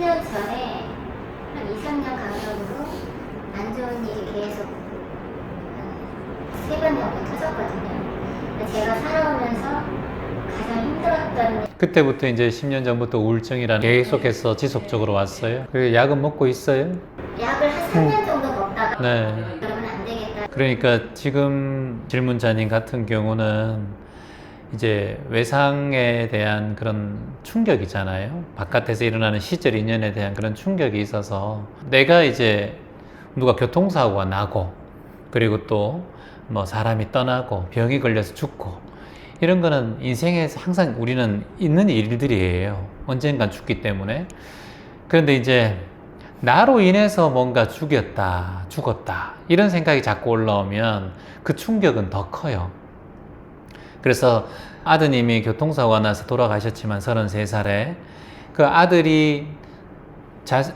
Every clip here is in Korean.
10년 전에 한 2, 3년 간격으로 안 좋은 일이 계속 한 3번 정도 터졌거든요. 근데 제가 살아오면서 가장 힘들었던 그때부터 이제 10년 전부터 우울증이라는 게 계속해서 지속적으로 왔어요. 그 약은 먹고 있어요? 약을 한 3년 정도 먹다가 네. 그러면 안 되겠다. 그러니까 지금 질문자님 같은 경우는 이제 외상에 대한 그런 충격이잖아요. 바깥에서 일어나는 시절 인연에 대한 그런 충격이 있어서 내가 이제 누가 교통사고가 나고 그리고 또 뭐 사람이 떠나고 병이 걸려서 죽고 이런 거는 인생에서 항상 우리는 있는 일들이에요. 언젠간 죽기 때문에. 그런데 이제 나로 인해서 뭔가 죽었다 이런 생각이 자꾸 올라오면 그 충격은 더 커요. 그래서 아드님이 교통사고가 나서 돌아가셨지만 33살에 그 아들이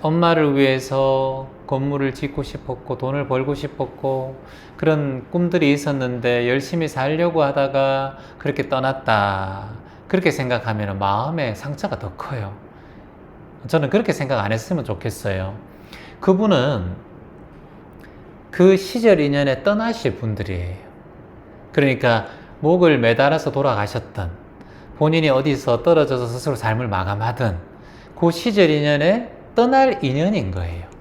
엄마를 위해서 건물을 짓고 싶었고 돈을 벌고 싶었고 그런 꿈들이 있었는데 열심히 살려고 하다가 그렇게 떠났다 그렇게 생각하면 마음의 상처가 더 커요. 저는 그렇게 생각 안 했으면 좋겠어요. 그분은 그 시절 인연에 떠나실 분들이에요. 그러니까 목을 매달아서 돌아가셨던 본인이 어디서 떨어져서 스스로 삶을 마감하던 그 시절 인연에 떠날 인연인 거예요.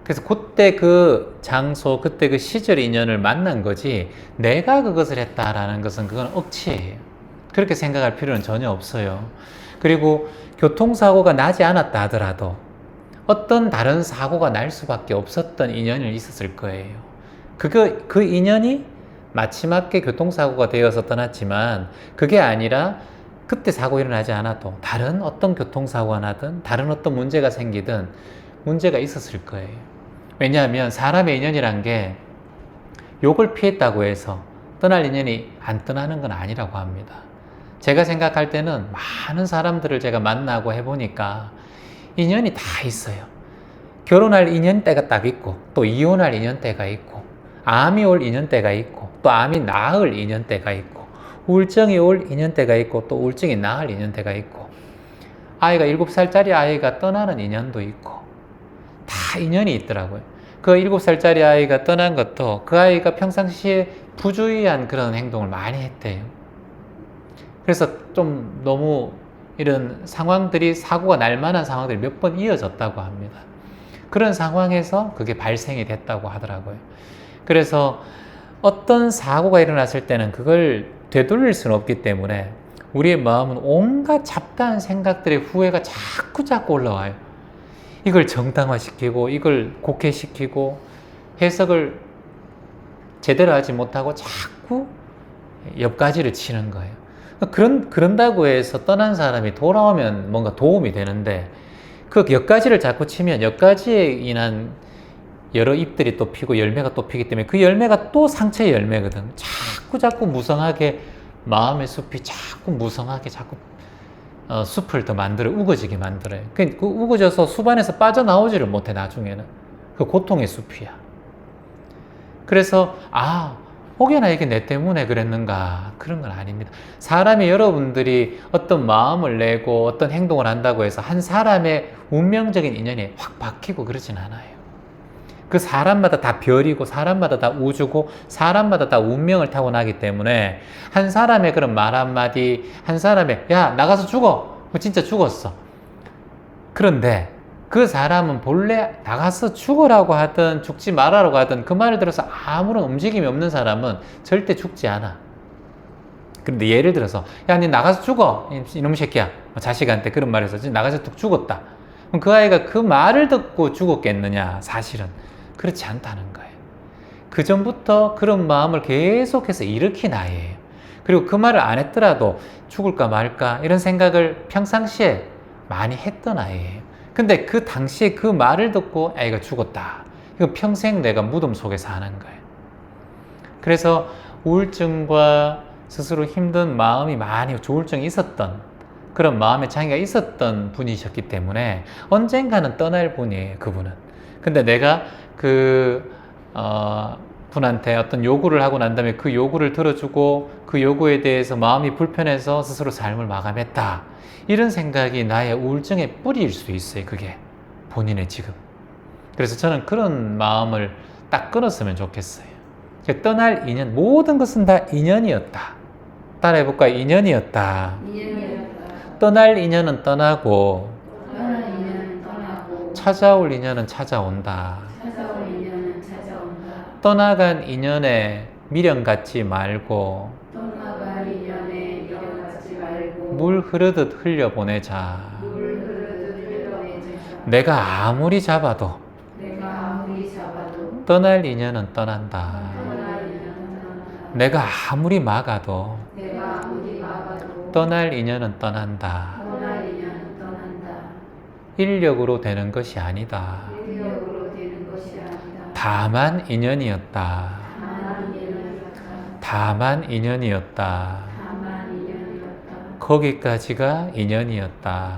그래서 그때 그 장소, 그때 그 시절 인연을 만난 거지 내가 그것을 했다라는 것은 그건 억지예요. 그렇게 생각할 필요는 전혀 없어요. 그리고 교통사고가 나지 않았다 하더라도 어떤 다른 사고가 날 수밖에 없었던 인연이 있었을 거예요. 그 인연이 마지막에 교통사고가 되어서 떠났지만 그게 아니라 그때 사고 일어나지 않아도 다른 어떤 교통사고가 나든 다른 어떤 문제가 생기든 문제가 있었을 거예요. 왜냐하면 사람의 인연이란 게 욕을 피했다고 해서 떠날 인연이 안 떠나는 건 아니라고 합니다. 제가 생각할 때는 많은 사람들을 제가 만나고 해보니까 인연이 다 있어요. 결혼할 인연대가 딱 있고 또 이혼할 인연대가 있고 암이 올 인연대가 있고 또 암이 나을 인연대가 있고 우울증이 올 인연대가 있고 또 우울증이 나을 인연대가 있고 아이가 7살짜리 아이가 떠나는 인연도 있고 다 인연이 있더라고요. 그 7살짜리 아이가 떠난 것도 그 아이가 평상시에 부주의한 그런 행동을 많이 했대요. 그래서 좀 너무 이런 상황들이 사고가 날 만한 상황들이 몇 번 이어졌다고 합니다. 그런 상황에서 그게 발생이 됐다고 하더라고요. 그래서 어떤 사고가 일어났을 때는 그걸 되돌릴 수는 없기 때문에 우리의 마음은 온갖 잡다한 생각들의 후회가 자꾸 올라와요. 이걸 정당화시키고 이걸 곡해시키고 해석을 제대로 하지 못하고 자꾸 옆가지를 치는 거예요. 그런다고 해서 떠난 사람이 돌아오면 뭔가 도움이 되는데 그 옆가지를 자꾸 치면 옆가지에 인한 여러 잎들이 또 피고 열매가 또 피기 때문에 그 열매가 또 상처의 열매거든. 자꾸 무성하게 마음의 숲이 자꾸 무성하게 숲을 더 만들어 우거지게 만들어요. 그 우거져서 숲 안에서 빠져나오지를 못해 나중에는. 그 고통의 숲이야. 그래서 혹여나 이게 내 때문에 그랬는가 그런 건 아닙니다. 사람이 여러분들이 어떤 마음을 내고 어떤 행동을 한다고 해서 한 사람의 운명적인 인연이 확 바뀌고 그러진 않아요. 그 사람마다 다 별이고 사람마다 다 우주고 사람마다 다 운명을 타고나기 때문에 한 사람의 그런 말 한마디 한 사람의 야 나가서 죽어 진짜 죽었어. 그런데 그 사람은 본래 나가서 죽으라고 하든 죽지 말라고 하든 그 말을 들어서 아무런 움직임이 없는 사람은 절대 죽지 않아. 그런데 예를 들어서 야 니 나가서 죽어 이놈의 새끼야 자식한테 그런 말을 해서 나가서 뚝 죽었다. 그럼 그 아이가 그 말을 듣고 죽었겠느냐? 사실은 그렇지 않다는 거예요. 그 전부터 그런 마음을 계속해서 일으킨 아이예요. 그리고 그 말을 안 했더라도 죽을까 말까 이런 생각을 평상시에 많이 했던 아이예요. 근데 그 당시에 그 말을 듣고 아이가 죽었다. 이거 평생 내가 무덤 속에 사는 거예요. 그래서 우울증과 스스로 힘든 마음이 많이 조울증이 있었던 그런 마음의 장애가 있었던 분이셨기 때문에 언젠가는 떠날 분이에요. 그분은. 근데 내가 분한테 어떤 요구를 하고 난 다음에 그 요구를 들어주고 그 요구에 대해서 마음이 불편해서 스스로 삶을 마감했다. 이런 생각이 나의 우울증의 뿌리일 수도 있어요. 그게 본인의 지금. 그래서 저는 그런 마음을 딱 끊었으면 좋겠어요. 떠날 인연, 모든 것은 다 인연이었다. 따라해볼까요? 인연이었다. 떠날 인연은 떠나고 찾아올 인연은 찾아온다. 떠나간 인연에 미련 갖지 말고 물 흐르듯 흘려보내자. 내가 아무리 잡아도 떠날 인연은 떠난다. 내가 아무리 막아도 떠날 인연은 떠난다. 인력으로 되는 것이 아니다. 다만 인연이었다. 다만 인연이었다. 거기까지가 인연이었다.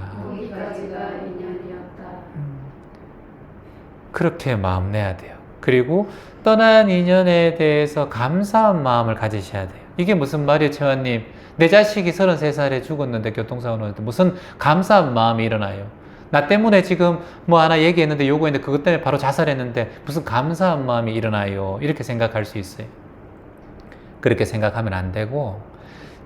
그렇게 마음 내야 돼요. 그리고 떠난 인연에 대해서 감사한 마음을 가지셔야 돼요. 이게 무슨 말이에요, 채환님? 내 자식이 33살에 죽었는데 교통사고 났는데 무슨 감사한 마음이 일어나요? 나 때문에 지금 뭐 하나 얘기했는데 요구했는데 그것 때문에 바로 자살했는데 무슨 감사한 마음이 일어나요? 이렇게 생각할 수 있어요. 그렇게 생각하면 안 되고,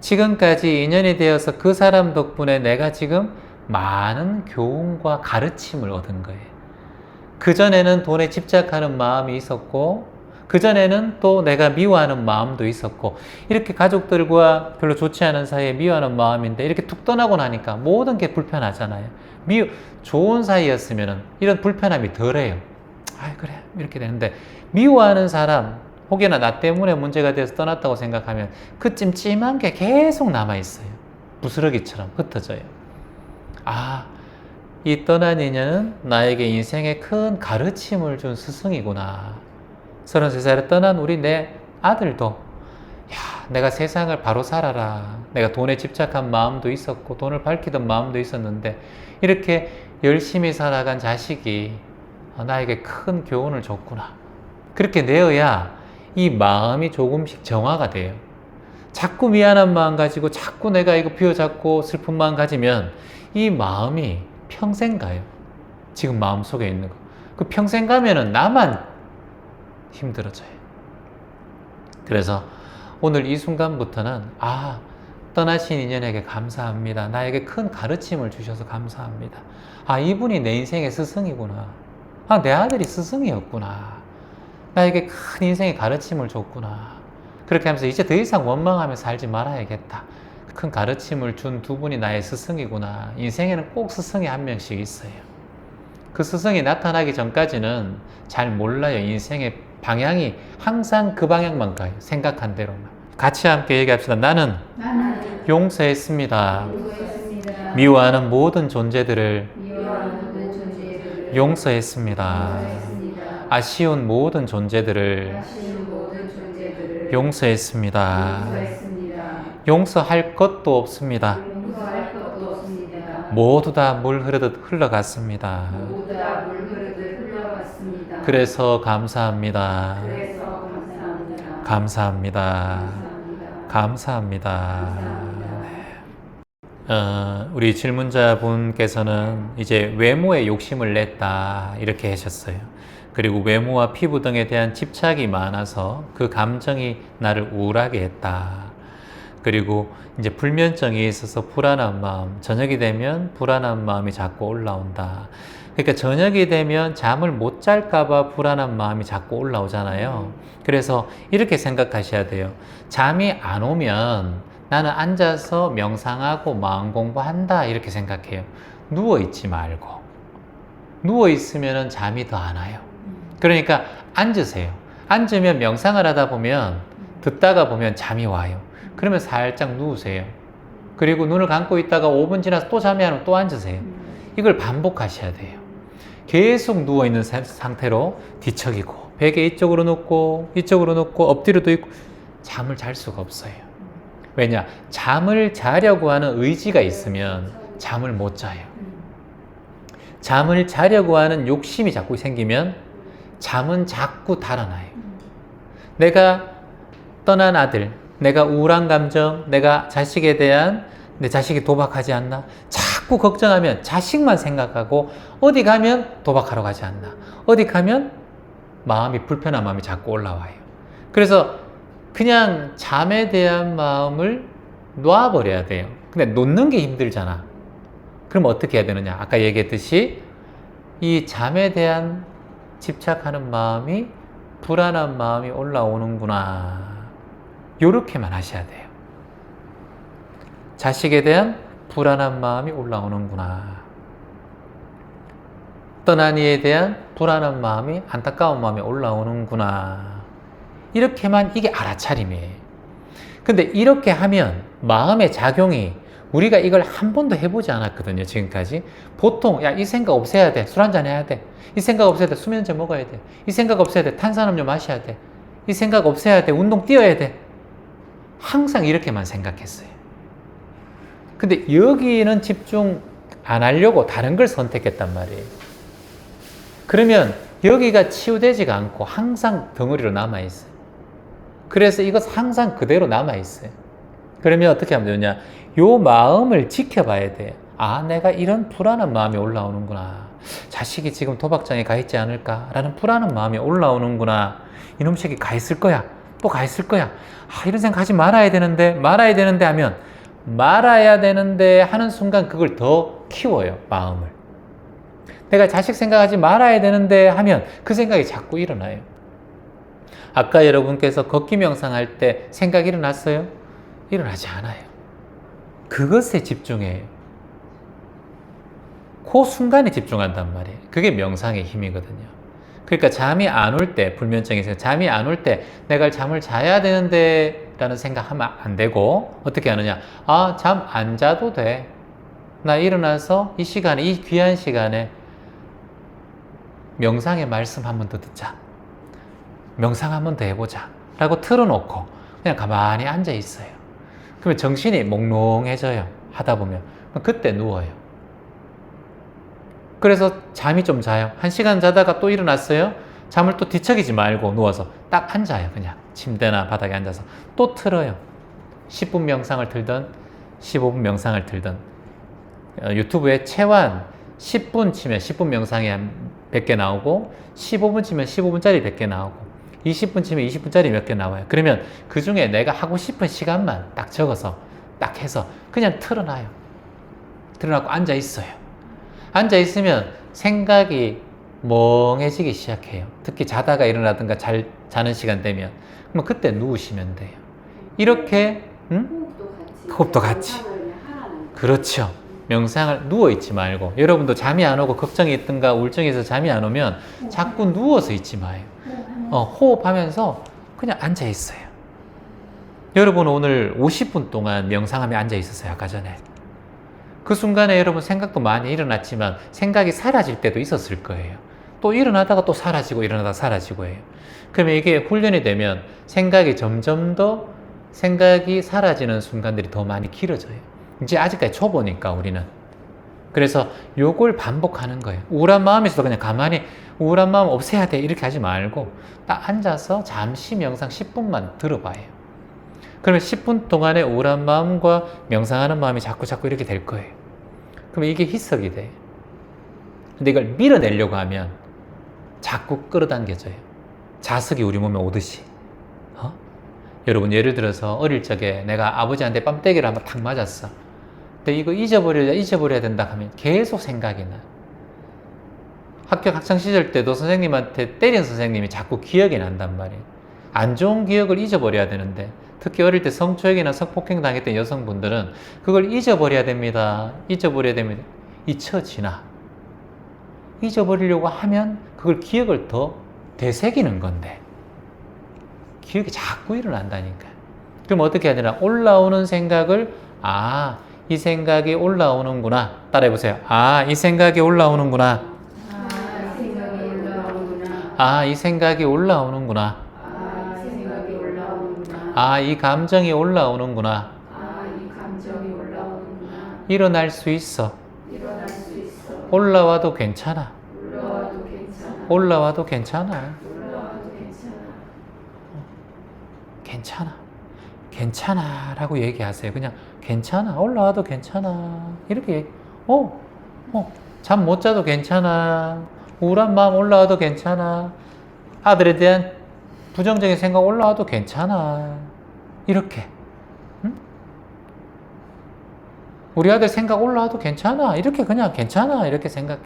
지금까지 인연이 되어서 그 사람 덕분에 내가 지금 많은 교훈과 가르침을 얻은 거예요. 그전에는 돈에 집착하는 마음이 있었고, 그전에는 또 내가 미워하는 마음도 있었고, 이렇게 가족들과 별로 좋지 않은 사이에 미워하는 마음인데 이렇게 툭 떠나고 나니까 모든 게 불편하잖아요. 좋은 사이였으면 이런 불편함이 덜해요. 아, 그래, 이렇게 되는데, 미워하는 사람 혹여나 나 때문에 문제가 되어서 떠났다고 생각하면 그 찜찜한 게 계속 남아있어요. 부스러기처럼 흩어져요. 아, 이 떠난 인연은 나에게 인생에 큰 가르침을 준 스승이구나. 33살에 떠난 우리 내 아들도, 야, 내가 세상을 바로 살아라. 내가 돈에 집착한 마음도 있었고 돈을 밝히던 마음도 있었는데 이렇게 열심히 살아간 자식이 나에게 큰 교훈을 줬구나. 그렇게 내어야 이 마음이 조금씩 정화가 돼요. 자꾸 미안한 마음 가지고 자꾸 내가 이거 비워잡고 슬픈 마음 가지면 이 마음이 평생 가요. 지금 마음속에 있는 거. 그 평생 가면은 나만 힘들어져요. 그래서 오늘 이 순간부터는, 아, 떠나신 인연에게 감사합니다. 나에게 큰 가르침을 주셔서 감사합니다. 아, 이분이 내 인생의 스승이구나. 아, 내 아들이 스승이었구나. 나에게 큰 인생의 가르침을 줬구나. 그렇게 하면서 이제 더 이상 원망하며 살지 말아야겠다. 큰 가르침을 준 두 분이 나의 스승이구나. 인생에는 꼭 스승이 한 명씩 있어요. 그 스승이 나타나기 전까지는 잘 몰라요. 인생의 방향이 항상 그 방향만 가요. 생각한 대로만. 같이 함께 얘기합시다. 나는 용서했습니다. 미워하는 모든 존재들을 용서했습니다. 아쉬운 모든 존재들을 용서했습니다. 용서할 것도 없습니다. 모두 다 물 흐르듯 흘러갔습니다. 그래서 감사합니다. 감사합니다. 감사합니다. 우리 질문자분께서는 이제 외모에 욕심을 냈다 이렇게 하셨어요. 그리고 외모와 피부 등에 대한 집착이 많아서 그 감정이 나를 우울하게 했다. 그리고 이제 불면증이 있어서 불안한 마음, 저녁이 되면 불안한 마음이 자꾸 올라온다. 그러니까 저녁이 되면 잠을 못 잘까봐 불안한 마음이 자꾸 올라오잖아요. 그래서 이렇게 생각하셔야 돼요. 잠이 안 오면 나는 앉아서 명상하고 마음 공부한다 이렇게 생각해요. 누워있지 말고. 누워있으면 잠이 더 안 와요. 그러니까 앉으세요. 앉으면 명상을 하다 보면, 듣다가 보면 잠이 와요. 그러면 살짝 누우세요. 그리고 눈을 감고 있다가 5분 지나서 또 잠이 안 오면 또 앉으세요. 이걸 반복하셔야 돼요. 계속 누워있는 상태로 뒤척이고 베개 이쪽으로 눕고 이쪽으로 눕고 엎드려도 있고 잠을 잘 수가 없어요. 왜냐? 잠을 자려고 하는 의지가 있으면 잠을 못 자요. 잠을 자려고 하는 욕심이 자꾸 생기면 잠은 자꾸 달아나요. 내가 떠난 아들, 내가 우울한 감정, 내가 자식에 대한 내 자식이 도박하지 않나? 자꾸 자꾸 걱정하면 자식만 생각하고 어디 가면 도박하러 가지 않나. 어디 가면 마음이 불편한 마음이 자꾸 올라와요. 그래서 그냥 잠에 대한 마음을 놔버려야 돼요. 근데 놓는 게 힘들잖아. 그럼 어떻게 해야 되느냐? 아까 얘기했듯이 이 잠에 대한 집착하는 마음이 불안한 마음이 올라오는구나. 요렇게만 하셔야 돼요. 자식에 대한 불안한 마음이 올라오는구나. 떠난 이에 대한 불안한 마음이, 안타까운 마음이 올라오는구나. 이렇게만, 이게 알아차림이에요. 근데 이렇게 하면 마음의 작용이, 우리가 이걸 한 번도 해보지 않았거든요, 지금까지. 보통, 야, 이 생각 없애야 돼. 술 한잔 해야 돼. 이 생각 없애야 돼. 수면제 먹어야 돼. 이 생각 없애야 돼. 탄산음료 마셔야 돼. 이 생각 없애야 돼. 운동 뛰어야 돼. 항상 이렇게만 생각했어요. 근데 여기는 집중 안 하려고 다른 걸 선택했단 말이에요. 그러면 여기가 치유되지가 않고 항상 덩어리로 남아있어요. 그래서 이것 항상 그대로 남아있어요. 그러면 어떻게 하면 되느냐? 요 마음을 지켜봐야 돼. 아, 내가 이런 불안한 마음이 올라오는구나. 자식이 지금 도박장에 가 있지 않을까라는 불안한 마음이 올라오는구나. 이놈 새끼 가 있을 거야. 또 가 있을 거야. 아, 이런 생각하지 말아야 되는데 하면, 말아야 되는데 하는 순간 그걸 더 키워요, 마음을. 내가 자식 생각하지 말아야 되는데 하면 그 생각이 자꾸 일어나요. 아까 여러분께서 걷기 명상할 때 생각이 일어났어요? 일어나지 않아요. 그것에 집중해요. 그 순간에 집중한단 말이에요. 그게 명상의 힘이거든요. 그러니까 잠이 안 올 때, 불면증이 있어요. 잠이 안 올 때 내가 잠을 자야 되는데 라는 생각하면 안 되고, 어떻게 하느냐? 아, 잠 안 자도 돼. 나 일어나서 이 시간에, 이 귀한 시간에 명상의 말씀 한 번 더 듣자. 명상 한 번 더 해보자. 라고 틀어놓고 그냥 가만히 앉아 있어요. 그러면 정신이 몽롱해져요. 하다 보면. 그때 누워요. 그래서 잠이 좀 자요. 1시간 자다가 또 일어났어요. 잠을 또 뒤척이지 말고 누워서 딱 앉아요. 그냥 침대나 바닥에 앉아서 또 틀어요. 10분 명상을 틀든 15분 명상을 틀든. 유튜브에 채완 10분 치면 10분 명상이 한 100개 나오고, 15분 치면 15분짜리 100개 나오고, 20분 치면 20분짜리 몇 개 나와요. 그러면 그 중에 내가 하고 싶은 시간만 딱 적어서 딱 해서 그냥 틀어놔요. 틀어놓고 앉아 있어요. 앉아 있으면 생각이 멍해지기 시작해요. 특히 자다가 일어나든가 자는 시간 되면. 그럼 그때 누우시면 돼요. 이렇게, 호흡도 같이. 그렇죠. 명상을 누워있지 말고, 여러분도 잠이 안 오고 걱정이 있든가 우울증이 있어서 잠이 안 오면 자꾸 누워서 있지 마요. 호흡하면서 그냥 앉아 있어요. 여러분 오늘 50분 동안 명상하며 앉아 있었어요. 아까 전에. 그 순간에 여러분 생각도 많이 일어났지만 생각이 사라질 때도 있었을 거예요. 또 일어나다가 또 사라지고 일어나다가 사라지고 해요. 그러면 이게 훈련이 되면 생각이 점점 더, 생각이 사라지는 순간들이 더 많이 길어져요. 이제 아직까지 초보니까 우리는. 그래서 요걸 반복하는 거예요. 우울한 마음이 있어도 그냥 가만히 우울한 마음 없애야 돼 이렇게 하지 말고 딱 앉아서 잠시 명상 10분만 들어봐요. 그러면 10분 동안에 우울한 마음과 명상하는 마음이 자꾸 이렇게 될 거예요. 그러면 이게 희석이 돼요. 근데 이걸 밀어내려고 하면 자꾸 끌어당겨져요. 자석이 우리 몸에 오듯이. 여러분 예를 들어서 어릴 적에 내가 아버지한테 뺨때기를 한번 탁 맞았어. 근데 이거 잊어버려야 된다 하면 계속 생각이 나. 학교 학창시절 때도 선생님한테 때린 선생님이 자꾸 기억이 난단 말이에요. 안 좋은 기억을 잊어버려야 되는데, 특히 어릴 때 성추행이나 성폭행 당했던 여성분들은 그걸 잊어버려야 됩니다. 잊혀지나. 잊어버리려고 하면 그걸 기억을 더 되새기는 건데 기억이 자꾸 일어난다니까요. 그럼 어떻게 해야 되나? 올라오는 생각을, 아, 이 생각이 올라오는구나. 따라해보세요. 아, 이 생각이 올라오는구나. 아, 이 생각이 올라오는구나. 아, 이 감정이 올라오는구나. 일어날 수 있어. 올라와도 괜찮아. 올라와도 괜찮아. 괜찮아 라고 얘기하세요. 그냥 괜찮아, 올라와도 괜찮아, 이렇게 잠 못 자도 괜찮아. 우울한 마음 올라와도 괜찮아. 아들에 대한 부정적인 생각 올라와도 괜찮아. 이렇게. 응? 우리 아들 생각 올라와도 괜찮아. 이렇게 그냥 괜찮아. 이렇게 생각해.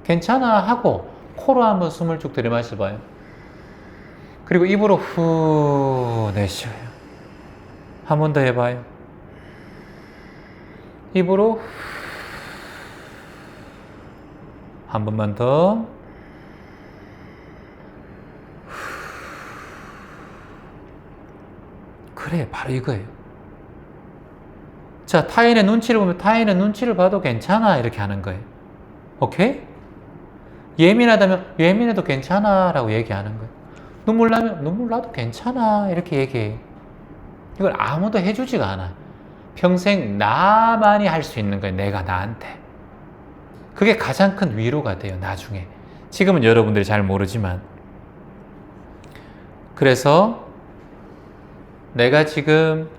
괜찮아 하고 코로 한번 숨을 쭉 들이마셔봐요. 그리고 입으로 후 내쉬어요. 한 번 더 해봐요. 입으로 한 번만 더. 그래, 바로 이거예요. 자, 타인의 눈치를 보면 타인의 눈치를 봐도 괜찮아 이렇게 하는 거예요. 오케이? 예민하다면 예민해도 괜찮아 라고 얘기하는 거예요. 눈물 나면 눈물 나도 괜찮아 이렇게 얘기해요. 이걸 아무도 해주지가 않아. 평생 나만이 할 수 있는 거예요. 내가 나한테. 그게 가장 큰 위로가 돼요. 나중에. 지금은 여러분들이 잘 모르지만. 그래서 내가 지금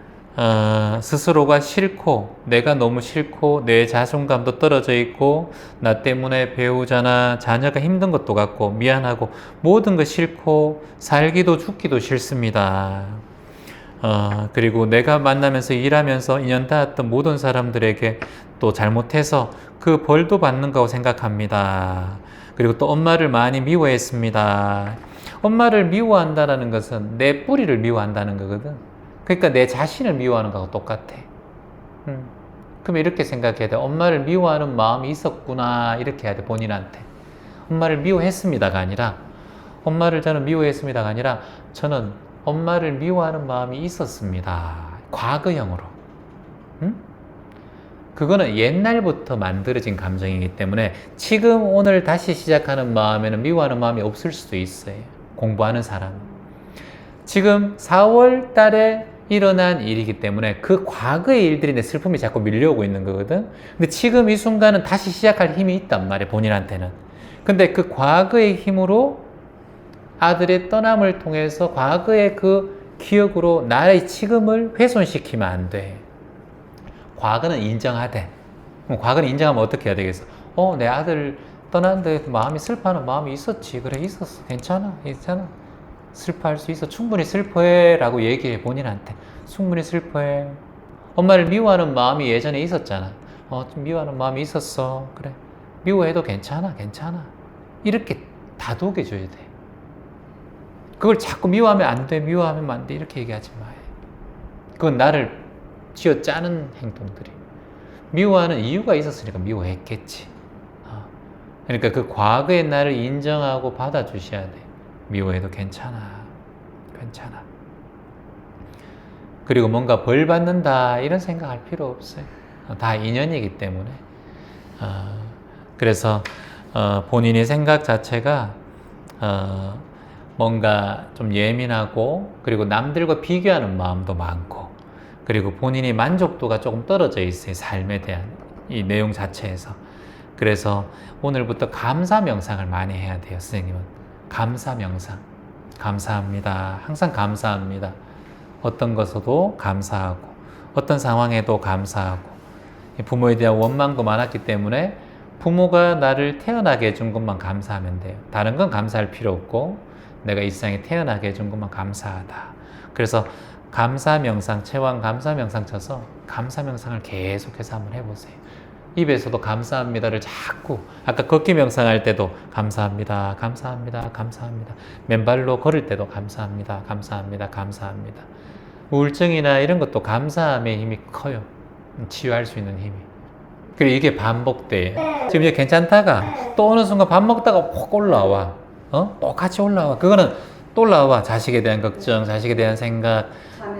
스스로가 싫고 내가 너무 싫고 내 자존감도 떨어져 있고 나 때문에 배우자나 자녀가 힘든 것도 같고 미안하고 모든 거 싫고 살기도 죽기도 싫습니다. 그리고 내가 만나면서 일하면서 인연 닿았던 모든 사람들에게 또 잘못해서 그 벌도 받는 거라고 생각합니다. 그리고 또 엄마를 많이 미워했습니다. 엄마를 미워한다는 것은 내 뿌리를 미워한다는 거거든. 그러니까 내 자신을 미워하는 거하고 똑같아. 그럼 이렇게 생각해야 돼. 엄마를 미워하는 마음이 있었구나 이렇게 해야 돼. 본인한테. 엄마를 미워했습니다가 아니라 엄마를 저는 미워했습니다가 아니라 저는 엄마를 미워하는 마음이 있었습니다. 과거형으로. 그거는 옛날부터 만들어진 감정이기 때문에 지금 오늘 다시 시작하는 마음에는 미워하는 마음이 없을 수도 있어요. 공부하는 사람. 지금 4월 달에 일어난 일이기 때문에 그 과거의 일들이 내 슬픔이 자꾸 밀려오고 있는 거거든. 근데 지금 이 순간은 다시 시작할 힘이 있단 말이야, 본인한테는. 근데 그 과거의 힘으로 아들의 떠남을 통해서 과거의 그 기억으로 나의 지금을 훼손시키면 안 돼. 과거는 인정하되. 과거는 인정하면 어떻게 해야 되겠어? 내 아들 떠났는데 마음이 슬퍼하는 마음이 있었지. 그래, 있었어. 괜찮아. 괜찮아. 슬퍼할 수 있어. 충분히 슬퍼해 라고 얘기해. 본인한테 충분히 슬퍼해. 엄마를 미워하는 마음이 예전에 있었잖아. 좀 미워하는 마음이 있었어. 그래, 미워해도 괜찮아. 괜찮아. 이렇게 다독여줘야 돼. 그걸 자꾸 미워하면 안 돼. 미워하면 안 돼. 이렇게 얘기하지 마. 그건 나를 쥐어짜는 행동들이. 미워하는 이유가 있었으니까 미워했겠지. 그러니까 그 과거의 나를 인정하고 받아주셔야 돼. 미워해도 괜찮아. 괜찮아. 그리고 뭔가 벌 받는다 이런 생각할 필요 없어요. 다 인연이기 때문에. 그래서 본인의 생각 자체가 뭔가 좀 예민하고 그리고 남들과 비교하는 마음도 많고 그리고 본인이 만족도가 조금 떨어져 있어요. 삶에 대한 이 내용 자체에서. 그래서 오늘부터 감사 명상을 많이 해야 돼요. 선생님은 감사 명상. 감사합니다. 항상 감사합니다. 어떤 것에도 감사하고 어떤 상황에도 감사하고. 부모에 대한 원망도 많았기 때문에 부모가 나를 태어나게 해준 것만 감사하면 돼요. 다른 건 감사할 필요 없고 내가 이 세상에 태어나게 해준 것만 감사하다. 그래서 감사 명상, 체왕 감사 명상 쳐서 감사 명상을 계속해서 한번 해보세요. 입에서도 감사합니다를 자꾸, 아까 걷기 명상할 때도 감사합니다, 감사합니다, 감사합니다. 맨발로 걸을 때도 감사합니다, 감사합니다, 감사합니다. 우울증이나 이런 것도 감사함의 힘이 커요. 치유할 수 있는 힘이. 그리고 이게 반복돼. 지금 이제 괜찮다가 또 어느 순간 밥 먹다가 폭 올라와. 똑같이 올라와. 그거는 또 올라와. 자식에 대한 걱정, 자식에 대한 생각,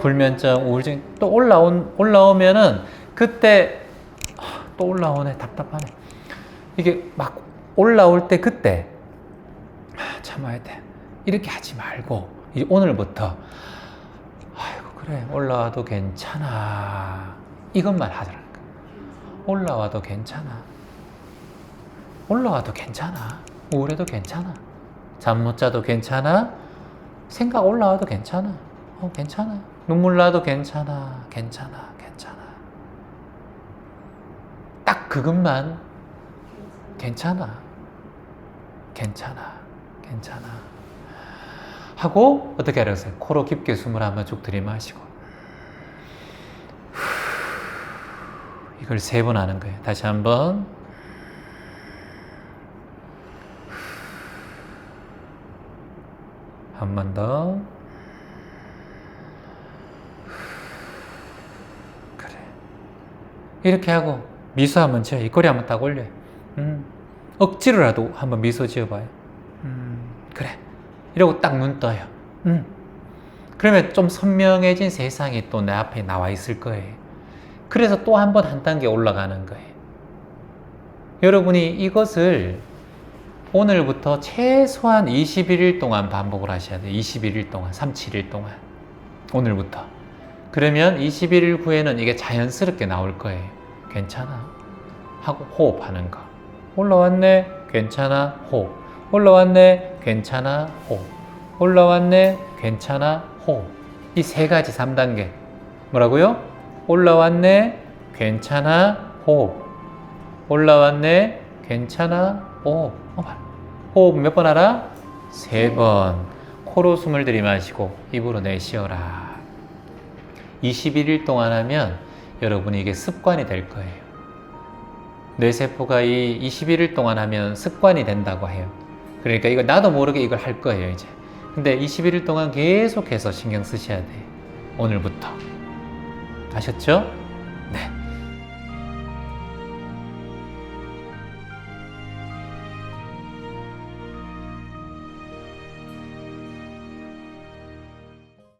불면증, 우울증 또 올라오면은 그때 또 올라오네. 답답하네. 이게 막 올라올 때 그때 참아야 돼. 이렇게 하지 말고 이제 오늘부터 아이고 그래 올라와도 괜찮아. 이것만 하더라니까. 올라와도 괜찮아. 올라와도 괜찮아. 우울해도 괜찮아. 잠 못 자도 괜찮아. 생각 올라와도 괜찮아. 괜찮아. 눈물 나도 괜찮아. 괜찮아. 괜찮아. 그것만 괜찮아. 하고 어떻게 하라고요? 코로 깊게 숨을 한번 쭉 들이마시고 이걸 3번 하는 거예요. 다시 한번 한 번 더. 그래. 이렇게 하고 미소 한번 지어. 입꼬리 한번 딱 올려요. 억지로라도 한번 미소 지어봐요. 그래. 이러고 딱 눈 떠요. 그러면 좀 선명해진 세상이 또 내 앞에 나와 있을 거예요. 그래서 또 한 번 한 단계 올라가는 거예요. 여러분이 이것을 오늘부터 최소한 21일 동안 반복을 하셔야 돼요. 21일 동안, 37일 동안. 오늘부터. 그러면 21일 후에는 이게 자연스럽게 나올 거예요. 괜찮아. 하고 호흡하는 거. 올라왔네. 괜찮아. 호흡. 올라왔네. 괜찮아. 호흡. 올라왔네. 괜찮아. 호흡. 이 3가지 3단계. 뭐라고요? 올라왔네. 괜찮아. 호흡. 올라왔네. 괜찮아. 호흡. 호흡 몇 번 하라? 3번. 코로 숨을 들이마시고 입으로 내쉬어라. 21일 동안 하면 여러분이 이게 습관이 될 거예요. 뇌세포가 이 21일 동안 하면 습관이 된다고 해요. 그러니까 이거 나도 모르게 이걸 할 거예요, 이제. 근데 21일 동안 계속해서 신경 쓰셔야 돼요. 오늘부터. 아셨죠? 네.